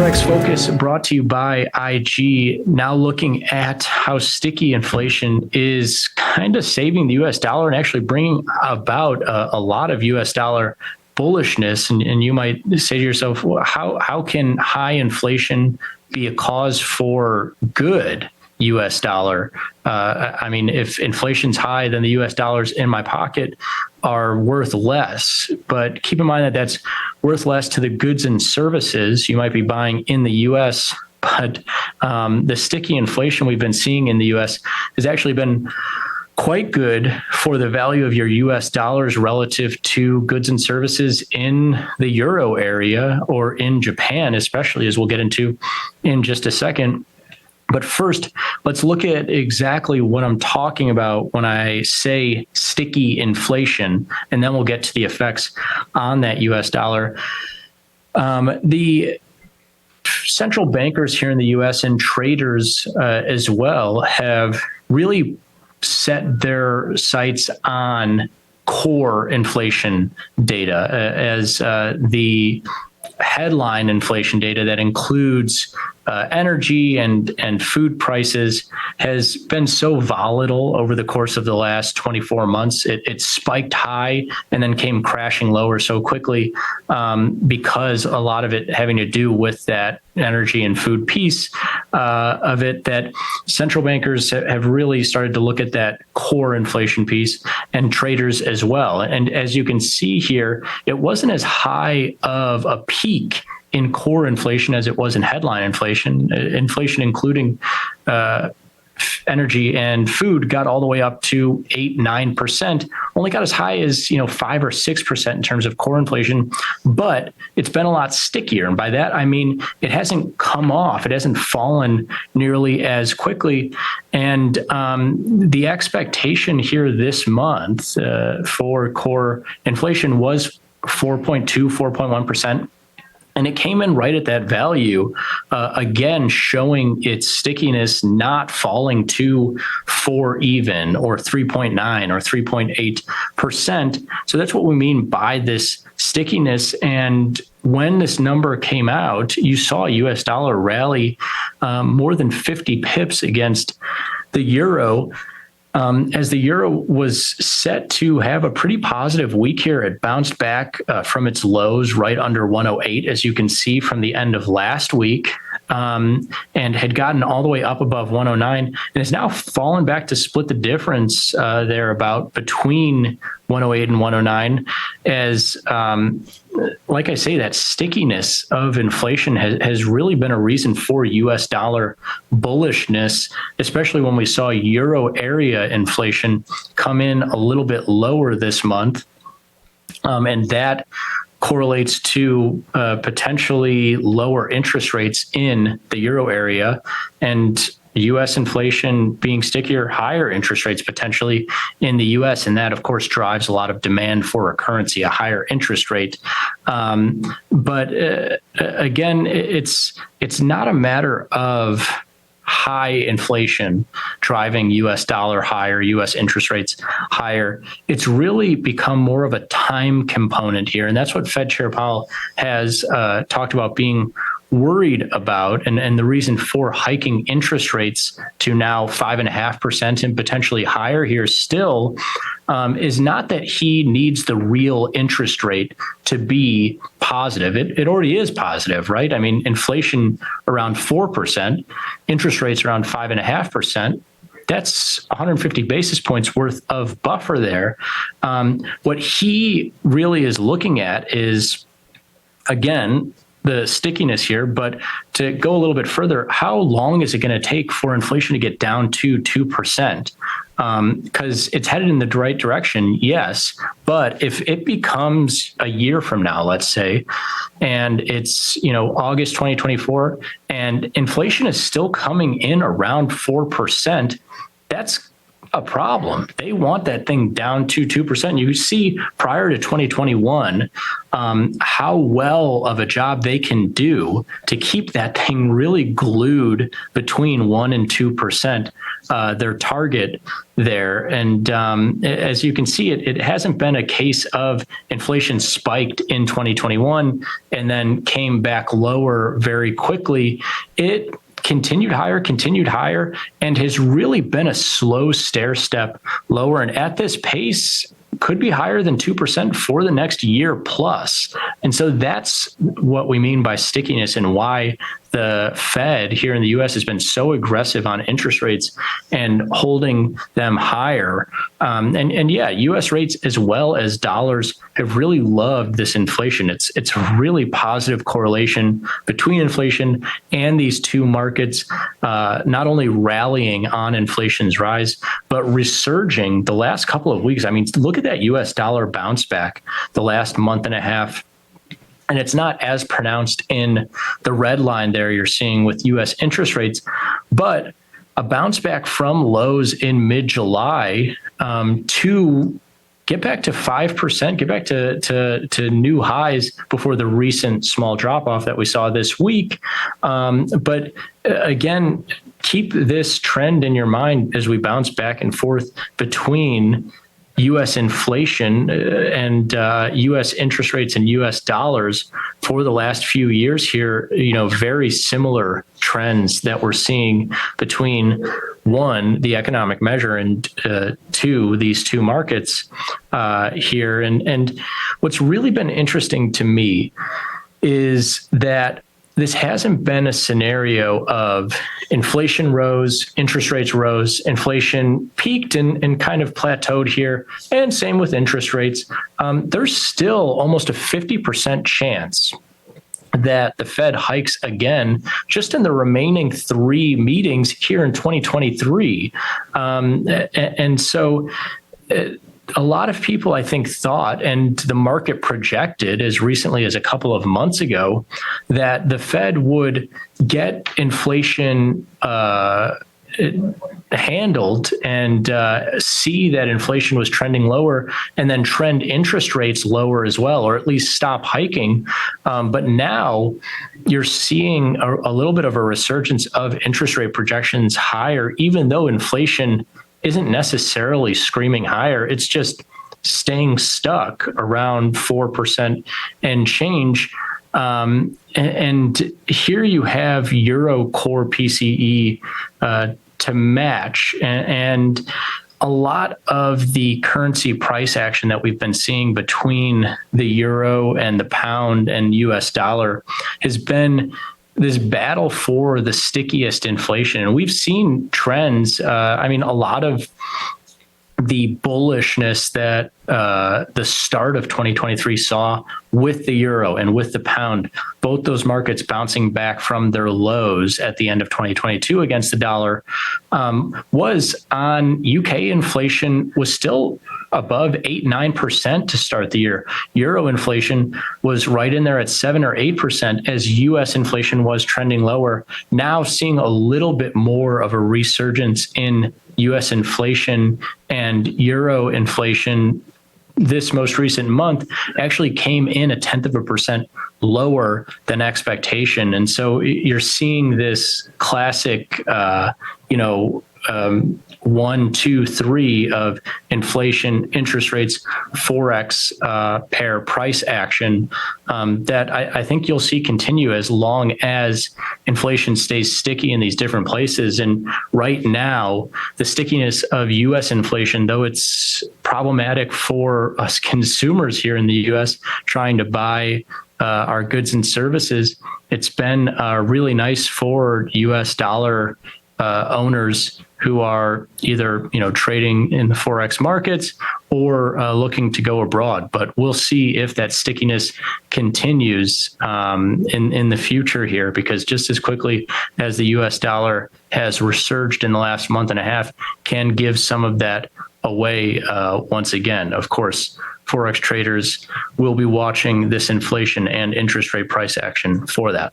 Forex Focus brought to you by IG. Now looking at how sticky inflation is kind of saving the US dollar and actually bringing about a lot of US dollar bullishness. And you might say to yourself, well, how can high inflation be a cause for good US dollar? I mean, if inflation's high, then the US dollars in my pocket are worth less. But keep in mind that that's worth less to the goods and services you might be buying in the US. But the sticky inflation we've been seeing in the US has actually been quite good for the value of your US dollars relative to goods and services in the Euro area or in Japan, especially, as we'll get into in just a second. But first, let's look at exactly what I'm talking about when I say sticky inflation, and then we'll get to the effects on that US dollar. The central bankers here in the US and traders as well have really set their sights on core inflation data as the headline inflation data that includes energy and food prices has been so volatile over the course of the last 24 months. It spiked high and then came crashing lower so quickly because a lot of it having to do with that energy and food piece of it, that central bankers have really started to look at that core inflation piece, and traders as well. And as you can see here, it wasn't as high of a peak in core inflation as it was in headline inflation. Inflation, including energy and food, got all the way up to 8-9%. Only got as high as 5 or 6% in terms of core inflation, but it's been a lot stickier. And by that I mean it hasn't come off, it hasn't fallen nearly as quickly. And the expectation here this month for core inflation was 4.1%. And it came in right at that value, again, showing its stickiness, not falling to 4 even or 3.9 or 3.8%. So that's what we mean by this stickiness. And when this number came out, you saw US dollar rally more than 50 pips against the euro. As the euro was set to have a pretty positive week here, it bounced back from its lows right under 108, as you can see from the end of last week, and had gotten all the way up above 109, and has now fallen back to split the difference there about between 108 and 109 as, like I say, that stickiness of inflation has really been a reason for US dollar bullishness, especially when we saw euro area inflation come in a little bit lower this month. And that correlates to potentially lower interest rates in the euro area, and U.S. inflation being stickier, higher interest rates potentially in the U.S. And that, of course, drives a lot of demand for a currency, a higher interest rate. But again, it's not a matter of high inflation driving US dollar higher, US interest rates higher. It's really become more of a time component here. And that's what Fed Chair Powell has talked about being worried about, and the reason for hiking interest rates to now 5.5% and potentially higher here still is not that he needs the real interest rate to be positive. It already is positive, right? I mean, inflation around 4%, interest rates around 5.5%. That's 150 basis points worth of buffer there. What he really is looking at is, again, the stickiness here, but to go a little bit further, how long is it going to take for inflation to get down to 2%? Because it's headed in the right direction, yes, but if it becomes a year from now, let's say, and it's August 2024, and inflation is still coming in around 4%, that's a problem. They want that thing down to 2%. You see prior to 2021, how well of a job they can do to keep that thing really glued between 1% and 2%, their target there. And as you can see, it hasn't been a case of inflation spiked in 2021 and then came back lower very quickly. It continued higher, and has really been a slow stair step lower. And at this pace, could be higher than 2% for the next year plus. And so that's what we mean by stickiness, and why the Fed here in the US has been so aggressive on interest rates and holding them higher. And yeah, US rates as well as dollars have really loved this inflation. It's a really positive correlation between inflation and these two markets, not only rallying on inflation's rise, but resurging the last couple of weeks. I mean, look at that US dollar bounce back the last month and a half. And it's not as pronounced in the red line there you're seeing with US interest rates, but a bounce back from lows in mid-July to get back to 5%, get back to new highs before the recent small drop-off that we saw this week. But again, keep this trend in your mind as we bounce back and forth between U.S. inflation and U.S. interest rates and U.S. dollars for the last few years here. Very similar trends that we're seeing between, one, the economic measure, and two, these two markets here. And what's really been interesting to me is that this hasn't been a scenario of inflation rose, interest rates rose, inflation peaked and kind of plateaued here, and same with interest rates. There's still almost a 50% chance that the Fed hikes again just in the remaining 3 meetings here in 2023. And so a lot of people, I think, thought, and the market projected as recently as a couple of months ago, that the Fed would get inflation handled and see that inflation was trending lower, and then trend interest rates lower as well, or at least stop hiking. But now you're seeing a little bit of a resurgence of interest rate projections higher, even though inflation isn't necessarily screaming higher. It's just staying stuck around 4% and change. And here you have Euro core PCE to match. And a lot of the currency price action that we've been seeing between the euro and the pound and US dollar has been this battle for the stickiest inflation. And we've seen trends. A lot of the bullishness that the start of 2023 saw with the euro and with the pound, both those markets bouncing back from their lows at the end of 2022 against the dollar, was on UK inflation was still above 8-9% to start the year. Euro inflation was right in there at 7 or 8% as US inflation was trending lower. Now seeing a little bit more of a resurgence in US inflation, and euro inflation this most recent month actually came in 0.1% lower than expectation. And so you're seeing this classic, 1, 2, 3 of inflation, interest rates, forex pair price action that I think you'll see continue as long as inflation stays sticky in these different places. And right now, the stickiness of U.S. inflation, though it's problematic for us consumers here in the U.S. trying to buy our goods and services, it's been really nice for U.S. dollar owners who are either trading in the forex markets or looking to go abroad. But we'll see if that stickiness continues in the future here, because just as quickly as the US dollar has resurged in the last month and a half, can give some of that away once again. Of course, forex traders will be watching this inflation and interest rate price action for that.